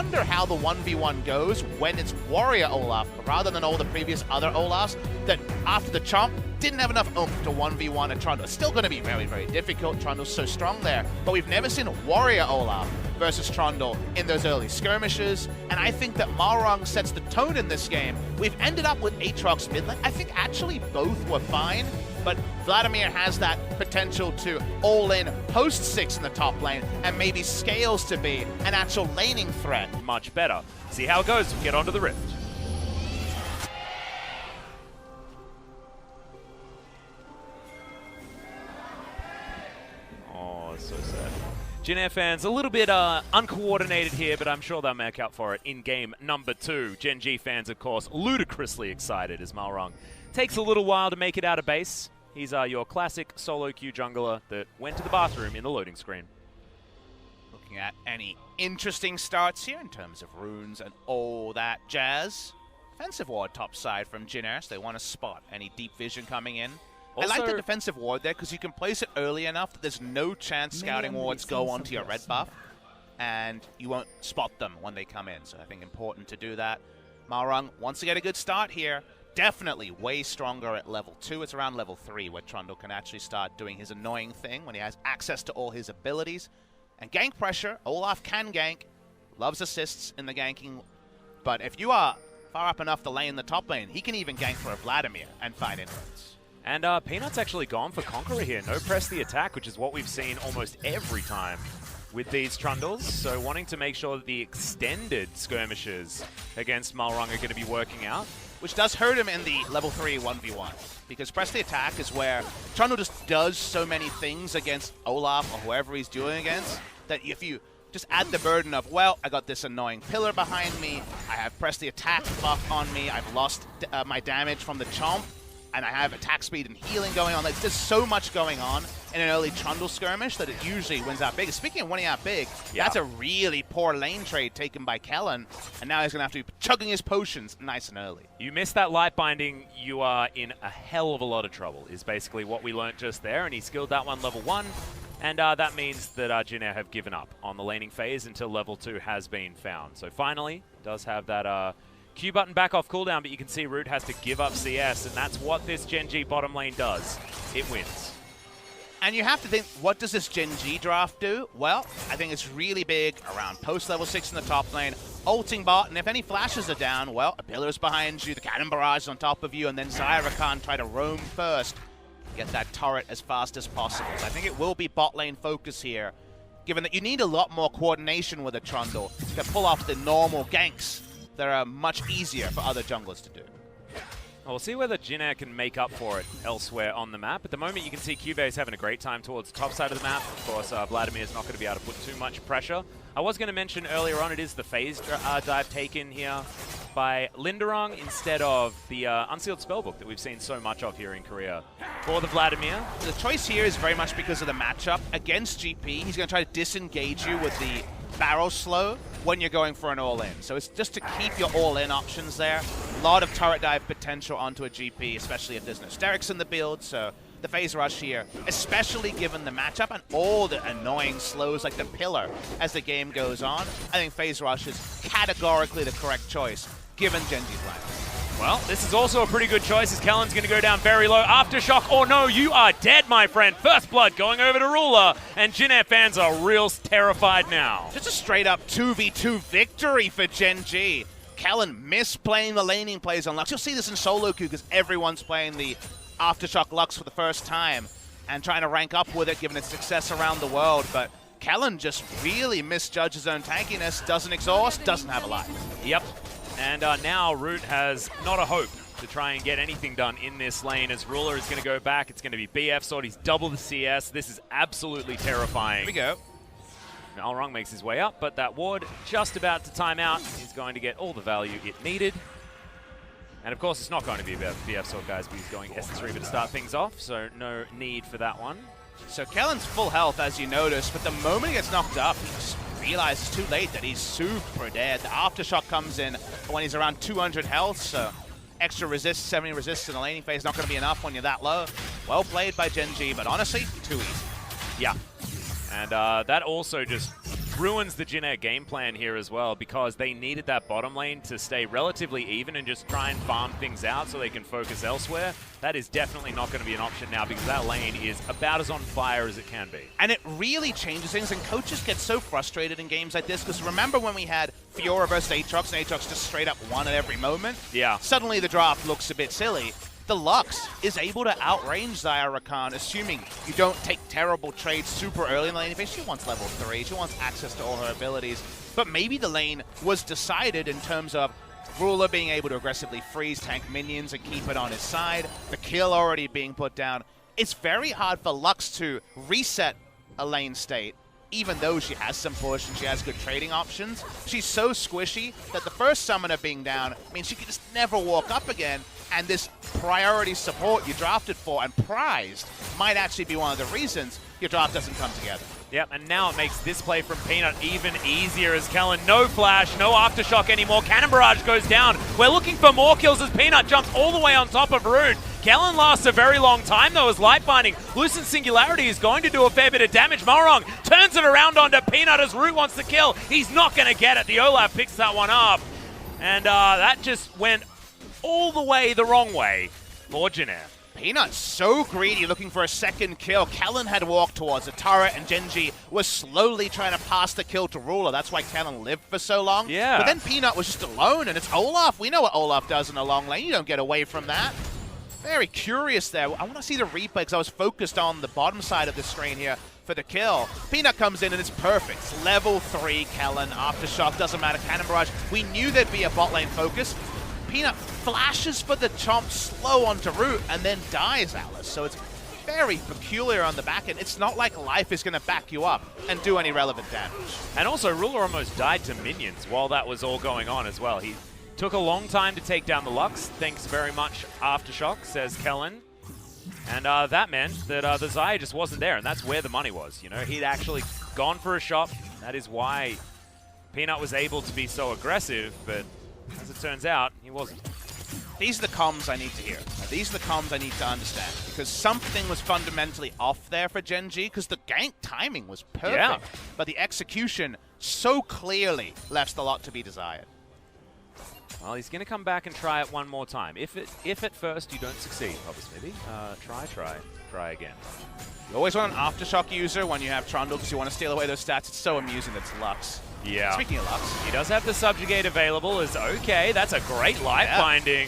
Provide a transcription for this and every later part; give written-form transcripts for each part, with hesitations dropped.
wonder how the 1v1 goes when it's Warrior Olaf, rather than all the previous other Olafs that after the chomp didn't have enough oomph to 1v1 a Trundle. It's still going to be very, very difficult. Trundle's so strong there, but we've never seen Warrior Olaf versus Trundle in those early skirmishes, and I think that Malrang sets the tone in this game. We've ended up with Aatrox mid lane. I think actually both were fine, but Vladimir has that potential to all-in post-6 in the top lane and maybe scales to be an actual laning threat. Much better. See how it goes. Get onto the Rift. Oh, so sad. Jin Air fans a little bit uncoordinated here, but I'm sure they'll make up for it in game number 2. Gen G fans, of course, ludicrously excited as Malrang takes a little while to make it out of base. He's your classic solo queue jungler that went to the bathroom in the loading screen. Looking at any interesting starts here in terms of runes and all that jazz. Defensive ward top side from Jin Air, so they want to spot any deep vision coming in. Also, I like the defensive ward there because you can place it early enough that there's no chance scouting wards go onto your red buff, and you won't spot them when they come in. So I think important to do that. Malrang wants to get a good start here. Definitely way stronger at level 2. It's around level 3 where Trundle can actually start doing his annoying thing when he has access to all his abilities. And gank pressure, Olaf can gank, loves assists in the ganking, but if you are far up enough to lane the top lane, he can even gank for a Vladimir and find inroads. And Peanut's actually gone for Conqueror here. No press the attack, which is what we've seen almost every time with these Trundles. So wanting to make sure that the extended skirmishes against Malrang are going to be working out. Which does hurt him in the level 3 1v1. Because press the attack is where Trundle just does so many things against Olaf or whoever he's doing against, that if you just add the burden of, well, I got this annoying pillar behind me, I have press the attack buff on me, I've lost my damage from the chomp, and I have attack speed and healing going on. There's so much going on in an early Trundle skirmish that it usually wins out big. Speaking of winning out big, that's a really poor lane trade taken by Kellen, and now he's going to have to be chugging his potions nice and early. You miss that light binding, you are in a hell of a lot of trouble, is basically what we learnt just there, and he skilled that one level 1, and that means that Jin Air have given up on the laning phase until level 2 has been found. So finally, does have that Q button back off cooldown, but you can see Root has to give up CS, and that's what this Gen G bottom lane does. It wins. And you have to think, what does this Gen G draft do? Well, I think it's really big around post-level 6 in the top lane, ulting bot, and if any flashes are down, well, a pillar's behind you, the cannon barrage is on top of you, and then Zyra can try to roam first, get that turret as fast as possible. So I think it will be bot lane focus here, given that you need a lot more coordination with a Trundle to pull off the normal ganks that are much easier for other junglers to do. Well, we'll see whether Jin Air can make up for it elsewhere on the map. At the moment, you can see Cubase having a great time towards the top side of the map. Of course, Vladimir's not going to be able to put too much pressure. I was going to mention earlier on, it is the phase dive taken here by Linderong instead of the Unsealed Spellbook that we've seen so much of here in Korea for the Vladimir. The choice here is very much because of the matchup. Against GP, he's going to try to disengage you with the barrel slow when you're going for an all-in. So it's just to keep your all-in options there. A lot of turret dive potential onto a GP, especially if there's no Sterix in the build. So the phase rush here, especially given the matchup and all the annoying slows like the pillar as the game goes on, I think phase rush is categorically the correct choice given Gen G's lineup. Well, this is also a pretty good choice as Kellen's going to go down very low. Aftershock, oh no, you are dead, my friend. First blood going over to Ruler, and Jin Air fans are real terrified now. Just a straight-up 2v2 victory for Gen G. Kellen misplaying the laning plays on Lux. You'll see this in solo queue because everyone's playing the Aftershock Lux for the first time and trying to rank up with it given its success around the world, but Kellen just really misjudged his own tankiness, doesn't exhaust, doesn't have a life. Yep. And now Root has not a hope to try and get anything done in this lane as Ruler is going to go back. It's going to be BF Sword. He's double the CS. This is absolutely terrifying. Here we go. Malrang makes his way up, but that ward just about to time out. He's going to get all the value it needed. And of course, it's not going to be about BF Sword, guys, but he's going Essence Reaver to start things off, so no need for that one. So Kellen's full health, as you notice, but the moment he gets knocked up, he just realizes too late that he's super dead. The Aftershock comes in when he's around 200 health, so extra resist, 70 resist in the laning phase, not going to be enough when you're that low. Well played by Gen G, but honestly, too easy. Yeah. And that also just ruins the Jin Air game plan here as well, because they needed that bottom lane to stay relatively even and just try and farm things out so they can focus elsewhere. That is definitely not going to be an option now, because that lane is about as on fire as it can be. And it really changes things, and coaches get so frustrated in games like this, because remember when we had Fiora versus Aatrox, and Aatrox just straight up won at every moment? Yeah. Suddenly the draft looks a bit silly. The Lux is able to outrange Xayah Rakan, assuming you don't take terrible trades super early in the lane phase. She wants level 3, she wants access to all her abilities. But maybe the lane was decided in terms of Ruler being able to aggressively freeze tank minions and keep it on his side, the kill already being put down. It's very hard for Lux to reset a lane state, even though she has some push and she has good trading options. She's so squishy that the first summoner being down means she can just never walk up again, and this priority support you drafted for and prized might actually be one of the reasons your draft doesn't come together. Yep, and now it makes this play from Peanut even easier as Kellen, no flash, no aftershock anymore. Cannon Barrage goes down. We're looking for more kills as Peanut jumps all the way on top of Rude. Kellen lasts a very long time though as Light Binding. Lucent Singularity is going to do a fair bit of damage. Malrong turns it around onto Peanut as Root wants to kill. He's not going to get it. The Olaf picks that one up. And that just went all the way the wrong way for Jin Air. Peanut so greedy, looking for a second kill. Kellen had walked towards the turret, and Genji was slowly trying to pass the kill to Ruler. That's why Kellen lived for so long. Yeah. But then Peanut was just alone, and it's Olaf. We know what Olaf does in a long lane. You don't get away from that. Very curious there. I want to see the replay because I was focused on the bottom side of the screen here for the kill. Peanut comes in and it's perfect. It's level 3 Kellen. Aftershock, doesn't matter. Cannon Barrage. We knew there'd be a bot lane focus. Peanut flashes for the chomp slow onto Root and then dies Alice. So it's very peculiar on the back end. It's not like life is going to back you up and do any relevant damage. And also, Ruler almost died to minions while that was all going on as well. He took a long time to take down the Lux. Thanks very much, Aftershock, says Kellen. And that meant that the Xayah just wasn't there, and that's where the money was. You know, he'd actually gone for a shot. That is why Peanut was able to be so aggressive, but as it turns out, he wasn't. These are the comms I need to hear. These are the comms I need to understand, because something was fundamentally off there for Genji, because the gank timing was perfect, Yeah. but the execution so clearly left a lot to be desired. Well, he's going to come back and try it one more time. If at first you don't succeed, Papa Smithy, try again. You always want an Aftershock user when you have Trundle, because you want to steal away those stats. It's so amusing that it's Lux. Yeah. Speaking of Lux, He does have the Subjugate available as okay. That's a great life binding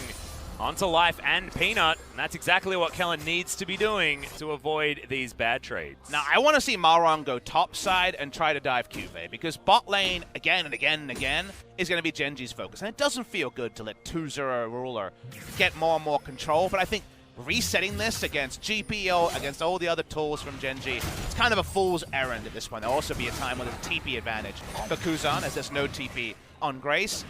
onto Life and Peanut. And that's exactly what Kellen needs to be doing to avoid these bad trades. now I want to see Malrong go top side and try to dive Cuvée, because bot lane again and again and again is going to be Genji's focus. And it doesn't feel good to let 2-0 Ruler get more and more control, but I think resetting this against GPO, against all the other tools from Genji, it's kind of a fool's errand at this point. There'll also be a time with a TP advantage for Kuzan, as there's no TP on Grace.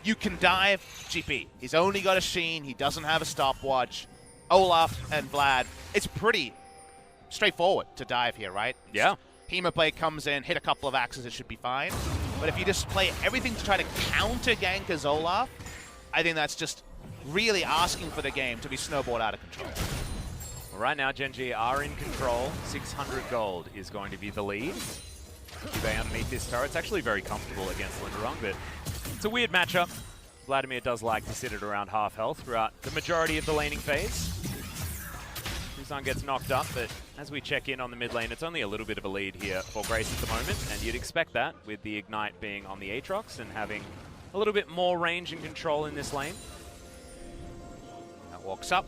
You can dive GP. He's only got a Sheen. He doesn't have a stopwatch. Olaf and Vlad. It's pretty straightforward to dive here, right? Yeah. Hemoplay comes in, hit a couple of axes, it should be fine. But if you just play everything to try to counter gank as Olaf, I think that's just really asking for the game to be snowballed out of control. Well, right now, Genji are in control. 600 gold is going to be the lead. Cuvée underneath this turret. It's actually very comfortable against Linderung, but it's a weird matchup. Vladimir does like to sit at around half health throughout the majority of the laning phase. Kuzan gets knocked up, but as we check in on the mid lane, it's only a little bit of a lead here for Grace at the moment, and you'd expect that with the Ignite being on the Aatrox and having a little bit more range and control in this lane. That walks up.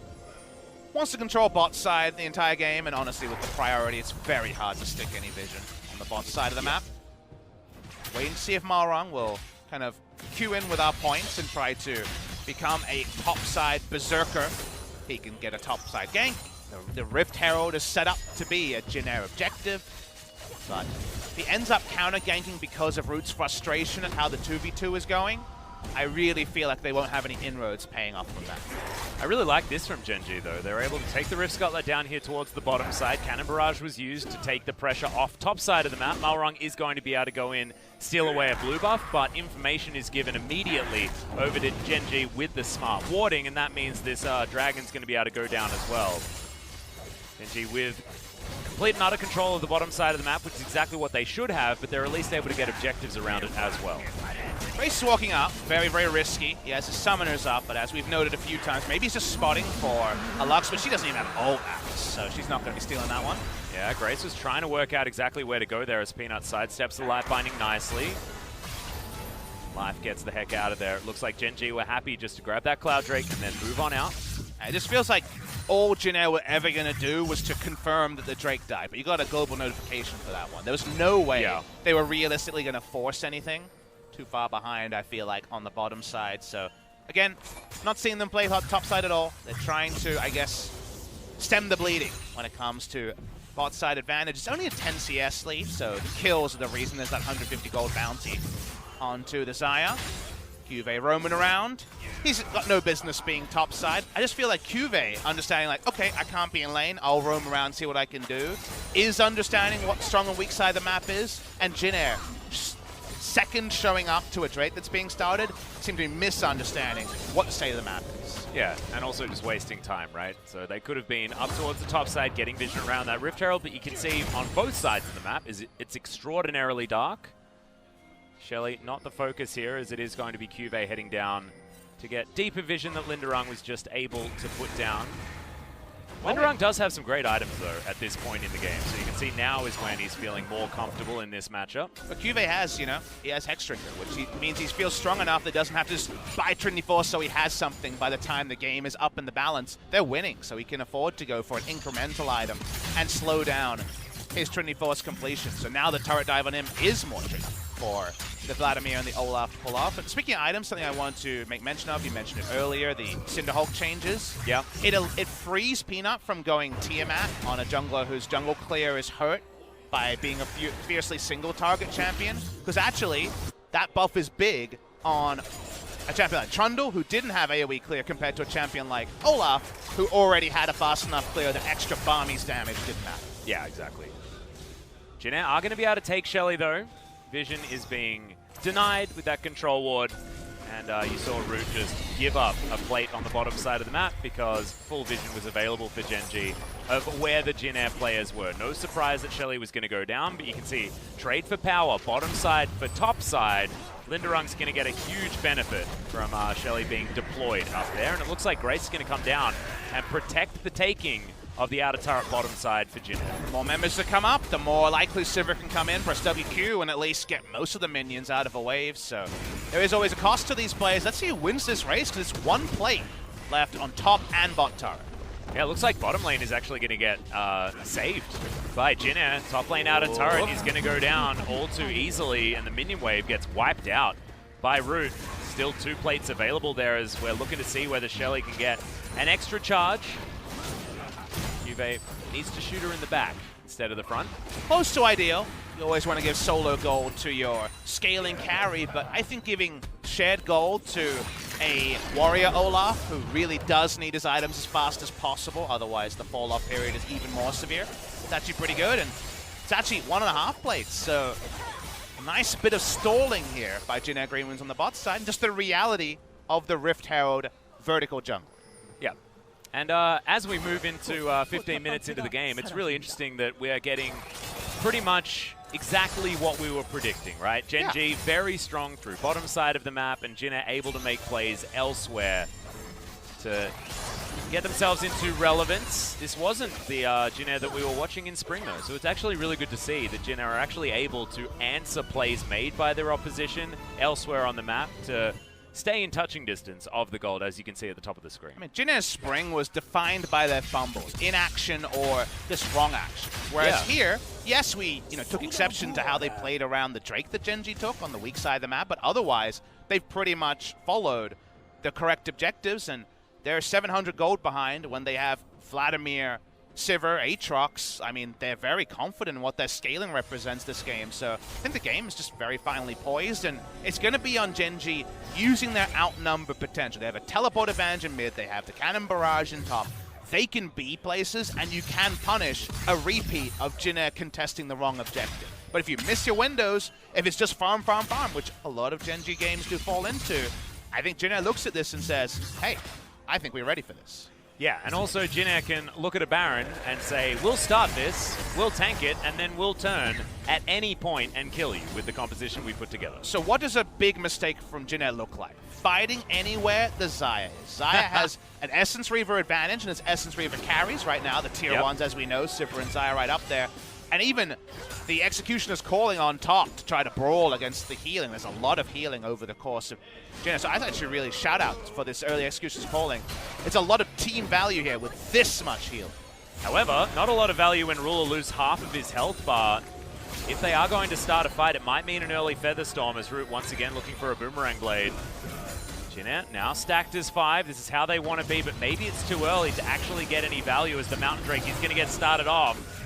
Wants to control bot side the entire game, and honestly with the priority, it's very hard to stick any vision on the bot side of the map. Waiting to see if Malrong will kind of queue in with our points and try to become a topside berserker. He can get a topside gank. The Rift Herald is set up to be a Jin Air objective, but if he ends up counter ganking because of Root's frustration at how the 2v2 is going, I really feel like they won't have any inroads paying off from that. I really like this from Genji, though. They were able to take the Rift Scuttler down here towards the bottom side. Cannon Barrage was used to take the pressure off top side of the map. Malrong is going to be able to go in, steal away a blue buff, but information is given immediately over to Genji with the smart warding, and that means this Dragon's going to be able to go down as well. Genji with complete and utter control of the bottom side of the map, which is exactly what they should have, but they're at least able to get objectives around it as well. Grace is walking up, very, very risky. He has his summoners up, but as we've noted a few times, maybe he's just spotting for a Lux, but she doesn't even have ult Axe, so she's not going to be stealing that one. Yeah, Grace was trying to work out exactly where to go there as Peanut sidesteps the light binding nicely. Life gets the heck out of there. It looks like Gen G were happy just to grab that Cloud Drake and then move on out. It just feels like all Jin Air were ever going to do was to confirm that the Drake died, but you got a global notification for that one. There was no way they were realistically going to force anything. Too far behind, I feel like, on the bottom side. So, again, not seeing them play top side at all. They're trying to, I guess, stem the bleeding when it comes to bot side advantage. It's only a 10 CS lead, so the kills are the reason there's that 150 gold bounty onto the Xayah. Cuve roaming around. He's got no business being top side. I just feel like Cuve understanding like, okay, I can't be in lane, I'll roam around, see what I can do, is understanding what strong and weak side of the map is, and Jin Air, just second showing up to a Drake that's being started, seem to be misunderstanding what the state of the map is. Yeah, and also just wasting time, right? So they could have been up towards the top side, getting vision around that Rift Herald, but you can see on both sides of the map, it's extraordinarily dark. Shelly, not the focus here, as it is going to be Cuve heading down to get deeper vision that Linderung was just able to put down. Linderung does have some great items, though, at this point in the game. So you can see now is when he's feeling more comfortable in this matchup. But Cuve has, he has Hexdrinker, which means he feels strong enough that doesn't have to just buy Trinity Force so he has something by the time the game is up in the balance. They're winning, so he can afford to go for an incremental item and slow down his Trinity Force completion. So now the turret dive on him is more tricky for the Vladimir and the Olaf to pull off. And speaking of items, something I want to make mention of, you mentioned it earlier, the Cinderhulk changes. Yeah. It frees Peanut from going Tiamat on a jungler whose jungle clear is hurt by being a fiercely single target champion. Because actually, that buff is big on a champion like Trundle, who didn't have AoE clear, compared to a champion like Olaf, who already had a fast enough clear that extra Barmy's damage didn't matter. Yeah, exactly. Jin Air are going to be able to take Shelly, though. Vision is being denied with that control ward, and you saw Root just give up a plate on the bottom side of the map because full vision was available for Gen G of where the Jin Air players were. No surprise that Shelly was going to go down, but you can see trade for power, bottom side for top side. Linderung's going to get a huge benefit from Shelly being deployed up there, and it looks like Grace is going to come down and protect the taking of the outer turret bottom side for Jin Air. The more members that come up, the more likely Sivir can come in, press WQ, and at least get most of the minions out of a wave. So there is always a cost to these players. Let's see who wins this race, because it's one plate left on top and bot turret. Yeah, it looks like bottom lane is actually going to get saved by Jin Air. Top lane outer turret is going to go down all too easily, and the minion wave gets wiped out by Root. Still 2 plates available there as we're looking to see whether Shelly can get an extra charge. Cuve needs to shoot her in the back instead of the front. Close to ideal. You always want to give solo gold to your scaling carry, but I think giving shared gold to a warrior Olaf, who really does need his items as fast as possible, otherwise the fall-off period is even more severe, it's actually pretty good, and it's actually 1.5 plates, so a nice bit of stalling here by Jin Air Greenwings on the bot side, and just the reality of the Rift Herald vertical jungle. Yeah. And as we move into 15 minutes into the game, it's really interesting that we are getting pretty much exactly what we were predicting, right? Gen G very strong through bottom side of the map, and Jin Air able to make plays elsewhere to get themselves into relevance. This wasn't the Jin Air that we were watching in spring, though, so it's actually really good to see that Jin Air are actually able to answer plays made by their opposition elsewhere on the map to stay in touching distance of the gold, as you can see at the top of the screen. I mean, Jin Air's spring was defined by their fumbles, inaction or just wrong action. Whereas here, yes, we took exception to how they played around the Drake that Gen G took on the weak side of the map, but otherwise, they've pretty much followed the correct objectives, and they're 700 gold behind when they have Vladimir, Sivir, Aatrox. I mean, they're very confident in what their scaling represents this game. So I think the game is just very finely poised, and it's going to be on Gen G using their outnumber potential. They have a teleport advantage in mid. They have the cannon barrage in top. They can be places, and you can punish a repeat of Jin Air contesting the wrong objective. But if you miss your windows, if it's just farm, farm, farm, which a lot of Gen G games do fall into, I think Jin Air looks at this and says, hey, I think we're ready for this. Yeah, and also Jin Air can look at a Baron and say, we'll start this, we'll tank it, and then we'll turn at any point and kill you with the composition we put together. So what does a big mistake from Jin Air look like? Fighting anywhere the Xayah is. Xayah has an Essence Reaver advantage, and it's Essence Reaver carries right now, the tier 1s as we know, Sivir and Xayah right up there. And even the Executioner's calling on top to try to brawl against the healing. There's a lot of healing over the course of Jin Air. So I actually really shout out for this early Executioner's calling. It's a lot of team value here with this much heal. However, not a lot of value when Ruler loses half of his health bar. If they are going to start a fight, it might mean an early Feather Storm as Root once again looking for a Boomerang Blade. Jin Air now stacked as 5. This is how they want to be, but maybe it's too early to actually get any value as the Mountain Drake is going to get started off.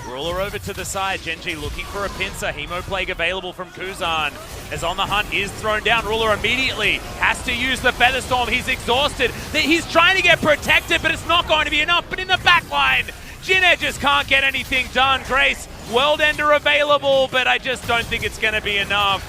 Ruler over to the side. Gen.G looking for a pincer. Hemoplague available from Kuzan. As On the Hunt is thrown down. Ruler immediately has to use the Feather Storm. He's exhausted. He's trying to get protected, but it's not going to be enough. But in the back line, Jin Air just can't get anything done. Grace, World Ender available, but I just don't think it's going to be enough.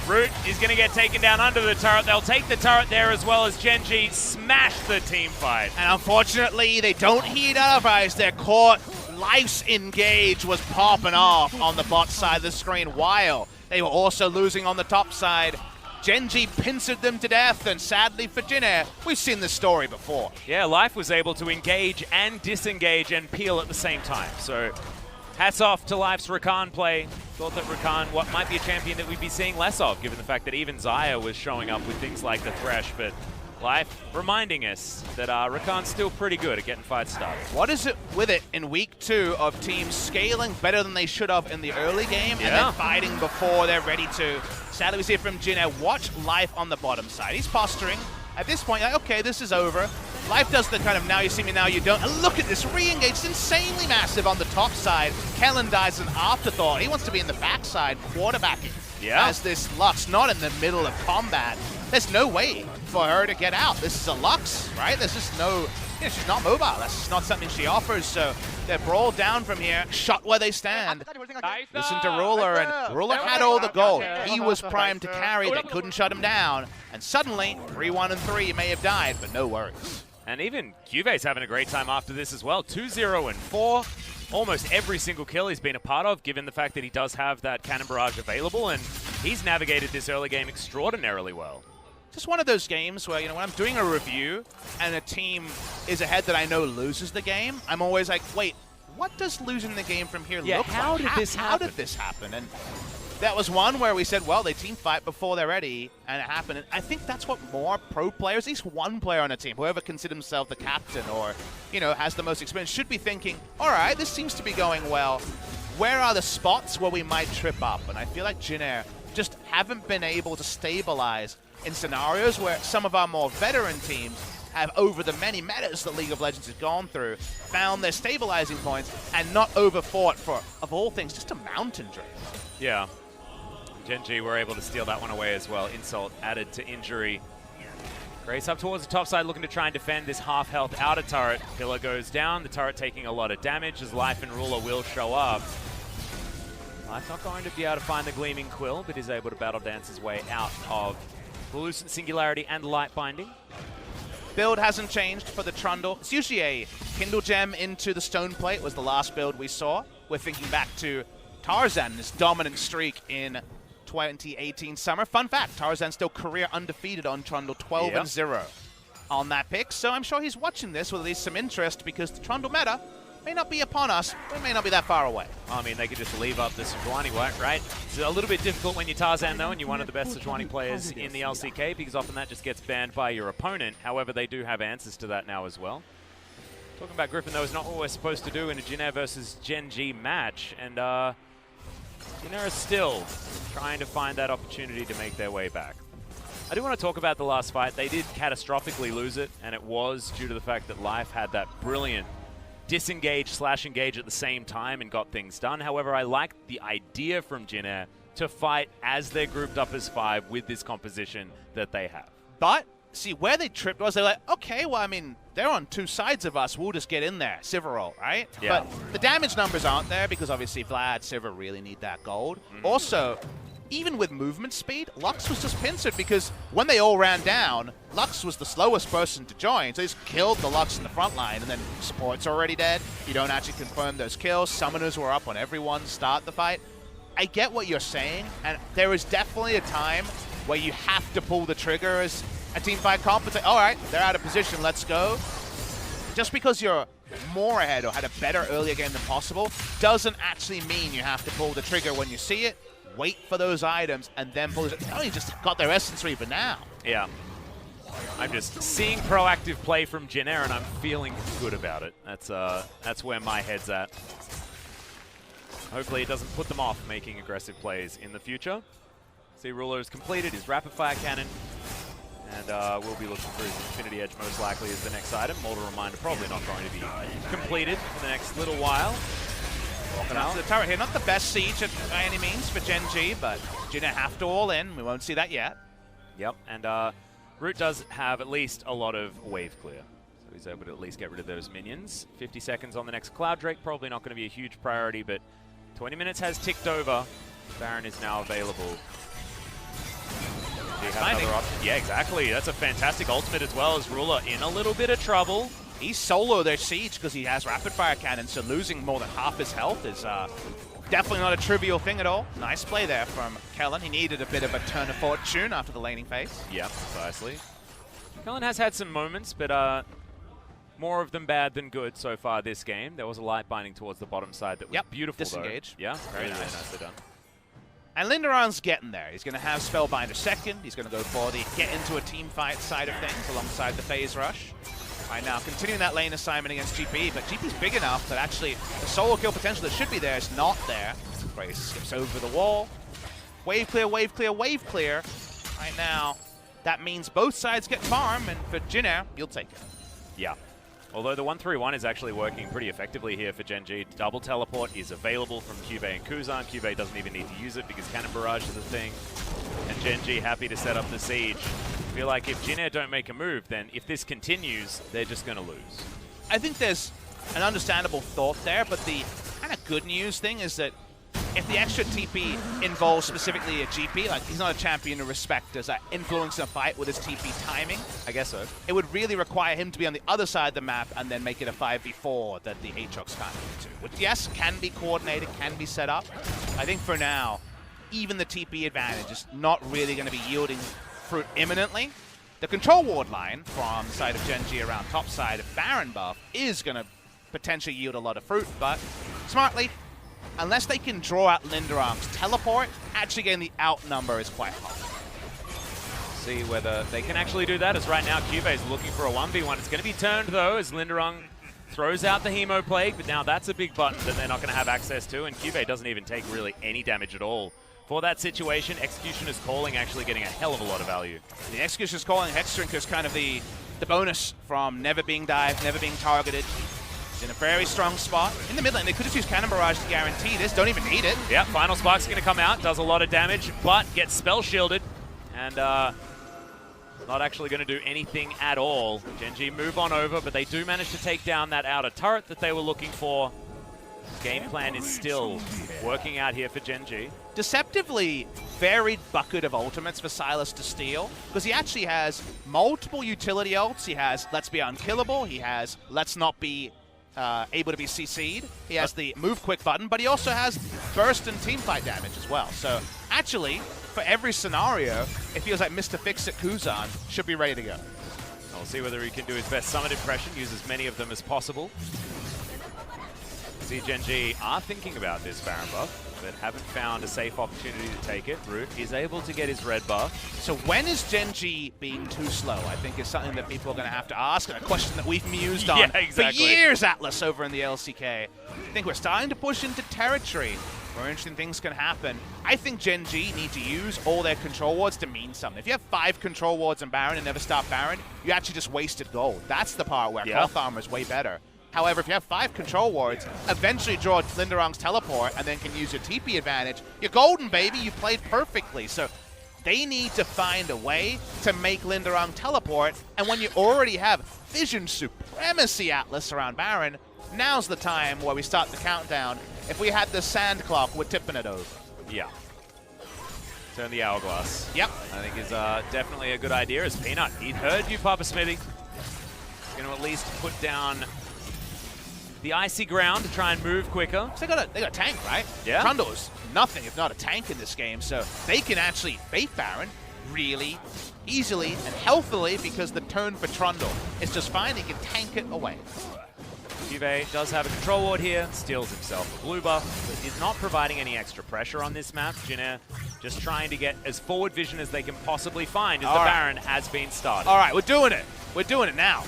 Root is going to get taken down under the turret. They'll take the turret there as well as Gen.G smash the team fight. And unfortunately, they don't heed otherwise. They're caught. Life's Engage was popping off on the bot side of the screen while they were also losing on the top side. Gen.G pincered them to death, and sadly for Jin Air, we've seen this story before. Yeah, Life was able to engage and disengage and peel at the same time. So hats off to Life's Rakan play. Thought that Rakan, what might be a champion that we'd be seeing less of, given the fact that even Xayah was showing up with things like the Thresh, but Life reminding us that Rakan's still pretty good at getting fights started. What is it with it in week 2 of teams scaling better than they should have in the early game and then fighting before they're ready to? Sadly, we see it from Jin Air. Watch Life on the bottom side. He's posturing. At this point, like, okay, this is over. Life does the kind of now you see me, now you don't. And look at this re-engage. It's insanely massive on the top side. Kellen dies an afterthought. He wants to be in the backside quarterbacking. As this Lux, not in the middle of combat. There's no way for her to get out. This is a Lux, right? There's just no, she's not mobile. That's just not something she offers. So they're brawled down from here, shot where they stand. Listen to Ruler, and Ruler had all the gold. He was primed to carry. They couldn't shut him down. And suddenly, 3-1 and 3 may have died, but no worries. And even Juve's having a great time after this as well. 2-0 and 4. Almost every single kill he's been a part of, given the fact that he does have that Cannon Barrage available, and he's navigated this early game extraordinarily well. Just one of those games where, when I'm doing a review and a team is ahead that I know loses the game, I'm always like, wait, what does losing the game from here look like? How did this happen? How did this happen? And that was one where we said, well, they team fight before they're ready, and it happened. And I think that's what more pro players, at least one player on a team, whoever considers himself the captain or, has the most experience, should be thinking, all right, this seems to be going well. Where are the spots where we might trip up? And I feel like Jin Air just haven't been able to stabilize in scenarios where some of our more veteran teams have, over the many metas that League of Legends has gone through, found their stabilizing points and not overfought for, of all things, just a Mountain Drake. Yeah. Gen.G were able to steal that one away as well. Insult added to injury. Grace up towards the top side, looking to try and defend this half-health outer turret. Pillar goes down, the turret taking a lot of damage as Life and Ruler will show up. Life not going to be able to find the Gleaming Quill, but is able to battle dance his way out of Lucent Singularity and Light Binding. Build hasn't changed for the Trundle. It's usually a Kindle Gem into the Stone Plate was the last build we saw. We're thinking back to Tarzan, this dominant streak in 2018 summer. Fun fact, Tarzan still career undefeated on Trundle, 12-0 on that pick. So I'm sure he's watching this with at least some interest because the Trundle meta may not be upon us. We may not be that far away. I mean, they could just leave up the Sejuani work, right? It's a little bit difficult when you're Tarzan, though, and you're one of the best Sejuani players in the LCK because often that just gets banned by your opponent. However, they do have answers to that now as well. Talking about Griffin, though, is not what we're supposed to do in a Jin Air versus Gen.G match. And Jin Air is still trying to find that opportunity to make their way back. I do want to talk about the last fight. They did catastrophically lose it, and it was due to the fact that Life had that brilliant disengage/engage at the same time and got things done. However, I like the idea from Jin Air to fight as they're grouped up as 5 with this composition that they have. But, see, where they tripped was they're like, okay, well, I mean, they're on 2 sides of us. We'll just get in there. Sivir roll, right? Yeah. But the damage numbers aren't there because obviously Vlad, Sivir really need that gold. Also, even with movement speed, Lux was just pincered because when they all ran down, Lux was the slowest person to join, so he just killed the Lux in the front line, and then support's already dead. You don't actually confirm those kills. Summoners were up on everyone start the fight. I get what you're saying, and there is definitely a time where you have to pull the trigger as a teamfight comp and say, all right, they're out of position, let's go. Just because you're more ahead or had a better earlier game than possible doesn't actually mean you have to pull the trigger when you see it. Wait for those items and then pull it. Oh, you just got their Essence Reaver now. Yeah. I'm just seeing proactive play from Jin Air, and I'm feeling good about it. That's where my head's at. Hopefully it doesn't put them off making aggressive plays in the future. See, Ruler has completed his rapid fire cannon, and we'll be looking for his Infinity Edge most likely as the next item. Mortal Reminder probably not going to be completed for the next little while. Walking out to the turret here, not the best siege by any means for Gen G, but Jin Air have to all in. We won't see that yet. Yep, and Root does have at least a lot of wave clear. So he's able to at least get rid of those minions. 50 seconds on the next Cloud Drake, probably not going to be a huge priority, but 20 minutes has ticked over. Baron is now available. Do you have another option? Yeah, exactly. That's a fantastic ultimate as well as Ruler in a little bit of trouble. He's solo their siege because he has rapid fire cannon, so losing more than half his health is definitely not a trivial thing at all. Nice play there from Kellen. He needed a bit of a turn of fortune after the laning phase. Yeah, precisely. Kellen has had some moments, but more of them bad than good so far this game. There was a light binding towards the bottom side that was beautiful, disengage. Though. Yeah, very nicely done. And Linderon's getting there. He's going to have Spellbinder second. He's going to go for the get into a team fight side of things alongside the phase rush. Right now, continuing that lane assignment against GP, but GP's big enough that actually the solo kill potential that should be there is not there. Grace skips over the wall. Wave clear, wave clear, wave clear. Right now, that means both sides get farm, and for Jin Air, you'll take it. Yeah. Although the 1-3-1 is actually working pretty effectively here for Gen G. Double teleport is available from Cube and Kuzan. Cube doesn't even need to use it because Cannon Barrage is a thing. And Gen G happy to set up the siege. I feel like if Jin Air don't make a move, then if this continues, they're just going to lose. I think there's an understandable thought there, but the kind of good news thing is that if the extra TP involves specifically a GP, like he's not a champion to respect, does that influence a fight with his TP timing? I guess so. It would really require him to be on the other side of the map and then make it a 5v4 that the Aatrox can't do, which, yes, can be coordinated, can be set up. I think for now, even the TP advantage is not really going to be yielding fruit imminently. The control ward line from the side of Gen G around top side of Baron buff is going to potentially yield a lot of fruit, but smartly, unless they can draw out Linderong's teleport, actually getting the outnumber is quite hard. See whether they can actually do that, as right now Cube is looking for a 1v1. It's going to be turned, though, as Linderong throws out the Hemo Plague, but now that's a big button that they're not going to have access to, and Cube doesn't even take really any damage at all. For that situation, Executioner's Calling actually getting a hell of a lot of value. The Executioner's Calling, Hexdrinker is kind of the bonus from never being dived, never being targeted. In a very strong spot. In the mid lane, they could have used Cannon Barrage to guarantee this. Don't even need it. Yeah, Final Spark's going to come out. Does a lot of damage, but gets spell shielded. And not actually going to do anything at all. Gen G move on over, but they do manage to take down that outer turret that they were looking for. Game plan is still working out here for Gen G. Deceptively varied bucket of ultimates for Silas to steal, because he actually has multiple utility ults. He has Let's Be Unkillable. He has Let's Not Be able to be CC'd. He has the move quick button, but he also has burst and teamfight damage as well. So actually, for every scenario, it feels like Mr. Fix-It Kuzan should be ready to go. We'll see whether he can do his best summon impression, use as many of them as possible. See, Gen G are thinking about this Baron buff, but haven't found a safe opportunity to take it. Root is able to get his red buff. So when is Gen G being too slow? I think is something that people are going to have to ask, and a question that we've mused on for years, Atlas, over in the LCK. I think we're starting to push into territory where interesting things can happen. I think Gen G need to use all their control wards to mean something. If you have 5 control wards in Baron and never stop Baron, you actually just wasted gold. That's the part where Cloth Armor is way better. However, if you have 5 control wards, eventually draw Linderong's teleport and then can use your TP advantage, you're golden, baby. You played perfectly. So they need to find a way to make Linderong teleport. And when you already have Vision Supremacy Atlas around Baron, now's the time where we start the countdown. If we had the Sand Clock, we're tipping it over. Yeah. turn the hourglass. Yep. I think is definitely a good idea. As Peanut, he heard you, Papa Smithy. Going to at least put down the icy ground to try and move quicker. So they got a tank, right? Yeah. Trundle's nothing if not a tank in this game, so they can actually bait Baron really easily and healthily because the turn for Trundle is just fine. He can tank it away. Juve does have a control ward here, steals himself a blue buff, but is not providing any extra pressure on this map. Jin Air just trying to get as forward vision as they can possibly find as the Baron has been started. All right, we're doing it. We're doing it now.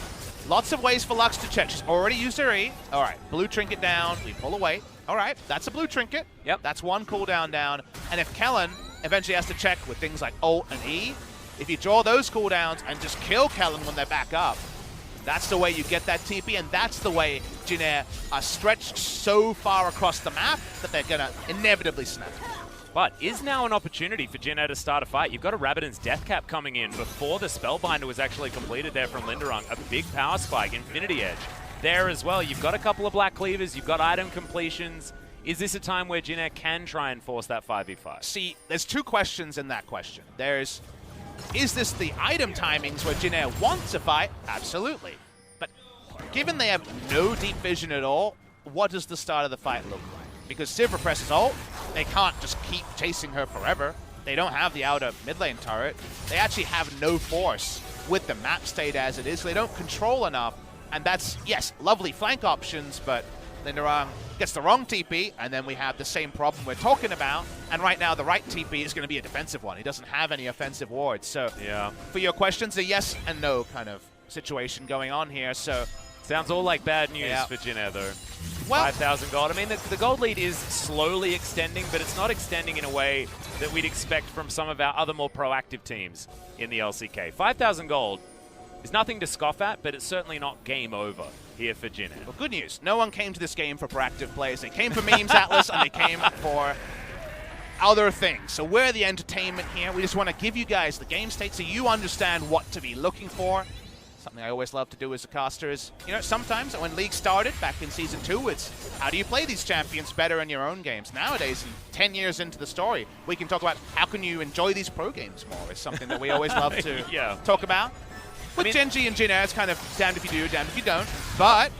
Lots of ways for Lux to check. She's already used her E. All right, blue trinket down. We pull away. All right, that's a blue trinket. Yep. That's one cooldown down. And if Kellen eventually has to check with things like ult and E, if you draw those cooldowns and just kill Kellen when they're back up, that's the way you get that TP, and that's the way Jin Air are stretched so far across the map that they're going to inevitably snap. But is now an opportunity for Jin Air to start a fight. You've got a Rabadon's Death Cap coming in before the Spellbinder was actually completed there from Linderung. A big power spike, Infinity Edge there as well. You've got a couple of Black Cleavers, you've got item completions. Is this a time where Jin Air can try and force that 5v5? See, there's two questions in that question. There's, is this the item timings where Jin Air wants to fight? Absolutely. But given they have no deep vision at all, what does the start of the fight look like? Because Sivir presses ult, they can't just keep chasing her forever. They don't have the outer mid lane turret. They actually have no force with the map state as it is, so they don't control enough. And that's, yes, lovely flank options, but Linderung gets the wrong TP, and then we have the same problem we're talking about. And right now, the right TP is going to be a defensive one. He doesn't have any offensive wards. So yeah, for your questions, a yes and no kind of situation going on here. So sounds all like bad news for Jin Air, though. Well, 5,000 gold. I mean, the gold lead is slowly extending, but it's not extending in a way that we'd expect from some of our other more proactive teams in the LCK. 5,000 gold is nothing to scoff at, but it's certainly not game over here for Jin Air. Well, good news. No one came to this game for proactive plays. They came for memes, Atlas, and they came for other things. So we're the entertainment here. We just want to give you guys the game state so you understand what to be looking for. Something I always love to do as a caster is, you know, sometimes when League started back in Season 2, it's how do you play these champions better in your own games? Nowadays, 10 years into the story, we can talk about how can you enjoy these pro games more. It's something that we always love to talk about. With Genji and Jin Air, it's kind of damned if you do, damned if you don't. But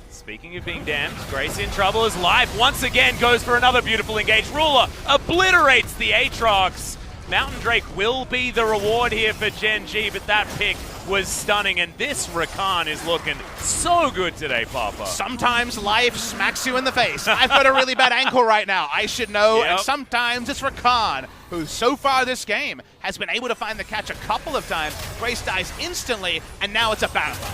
speaking of being damned, Grace in trouble as Life once again goes for another beautiful engage. Ruler obliterates the Aatrox. Mountain Drake will be the reward here for Genji, but that pick was stunning, and this Rakan is looking so good today, Papa. Sometimes life smacks you in the face. I've got a really bad ankle right now. I should know. And sometimes it's Rakan, who so far this game has been able to find the catch a couple of times. Grace dies instantly, and now it's a battle.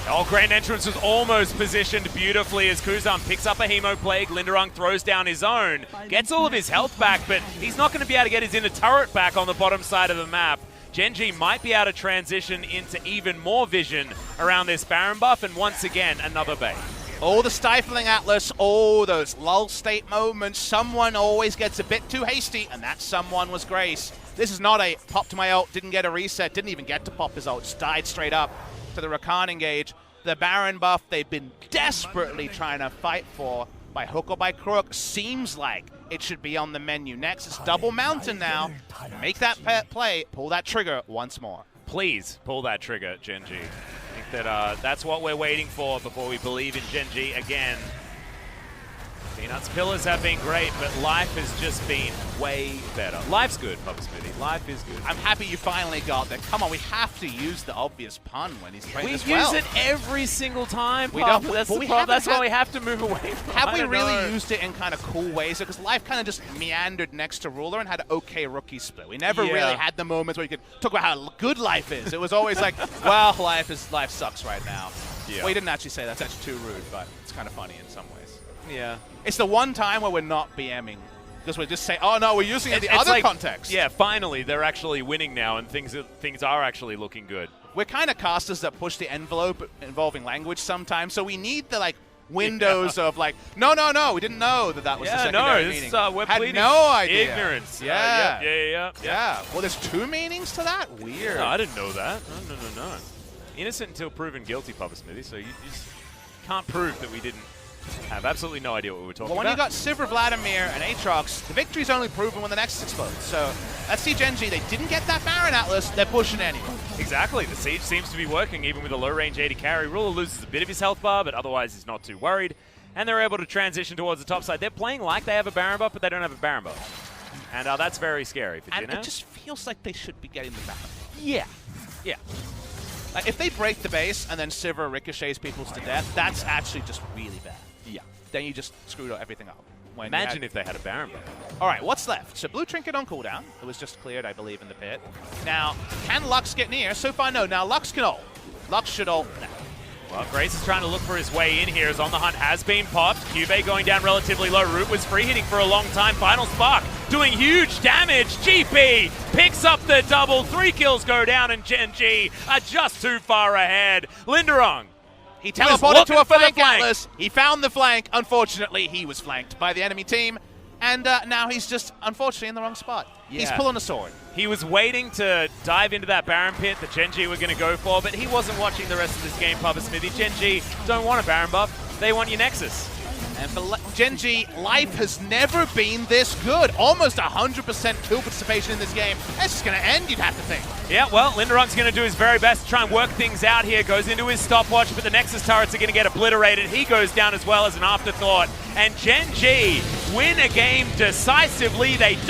Oh, Grand Entrance was almost positioned beautifully as Kuzan picks up a Hemo Plague. Linderung throws down his own, gets all of his health back, but he's not going to be able to get his inner turret back on the bottom side of the map. Genji might be able to transition into even more vision around this Baron buff, and once again, another bait. Oh, the stifling Atlas, oh, those lull state moments. Someone always gets a bit too hasty, and that someone was Grace. This is not a pop to my ult, didn't get a reset, didn't even get to pop his ult, just died straight up to the Rakan engage. The Baron buff they've been desperately trying to fight for by hook or by crook seems like it should be on the menu next. It's double mountain now. Make that play, pull that trigger once more. Please pull that trigger, Genji. I think that that's what we're waiting for before we believe in Genji again. Peanut's pillars have been great, but life has just been way better. Life's good, Papa Smitty. Life is good. I'm happy you finally got there. Come on, we have to use the obvious pun when he's playing this well. We use it every single time, we don't. That's the problem. That's why we have to move away from it. Have we really used it in kind of cool ways? Because Life kind of just meandered next to Ruler and had an okay rookie split. We never really had the moments where you could talk about how good Life is. It was always like, well, life sucks right now. Yeah. Well, he didn't actually say that. That's actually too rude, but it's kind of funny in some ways. Yeah. It's the one time where we're not BMing. Because we're just saying, oh no, we're using it in the other context. Yeah, finally, they're actually winning now, and things are actually looking good. We're kind of casters that push the envelope involving language sometimes, so we need the windows of no, we didn't know that was the secondary meaning. We're had no idea. Ignorance. Yeah. Well, there's two meanings to that? Weird. No, I didn't know that. No. Innocent until proven guilty, Papa Smithy, so you just can't prove that we didn't have absolutely no idea what we were talking about. Well, when you got Sivir, Vladimir, and Aatrox, the victory's only proven when the Nexus explodes. So Let's see Genji. They didn't get that Baron Atlas. They're pushing anyway. Exactly. The siege seems to be working, even with a low-range AD carry. Ruler loses a bit of his health bar, but otherwise he's not too worried. And they're able to transition towards the top side. They're playing like they have a Baron buff, but they don't have a Baron buff. And that's very scary for And Jin. it just feels like they should be getting the Baron. Yeah. Yeah. Like, if they break the base and then Sivir ricochets people to death, that's actually just really bad. Yeah. Then you just screwed everything up. Imagine if they had a Baron buff. All right, what's left? So Blue Trinket on cooldown. It was just cleared, I believe, in the pit. Now, can Lux get near? So far, no. Now, Lux can ult. Lux should ult now. Well, Grace is trying to look for his way in here as On the Hunt has been popped. Cube going down relatively low. Root was free hitting for a long time. Final Spark doing huge damage. GP picks up the double. 3 kills go down, and Genji are just too far ahead. Linderong. He teleported to a flank flank. Atlas. He found the flank. Unfortunately, he was flanked by the enemy team. And now he's just, unfortunately, in the wrong spot. Yeah. He's pulling a sword. He was waiting to dive into that Baron pit that Genji were going to go for, but he wasn't watching the rest of this game, Papa Smithy. Genji don't want a Baron buff. They want your Nexus. And for Genji, life has never been this good. Almost 100% kill participation in this game. It's just going to end, you'd have to think. Yeah, well, Linderong's going to do his very best to try and work things out here. Goes into his stopwatch, but the Nexus turrets are going to get obliterated. He goes down as well as an afterthought. And Genji win a game decisively. They don't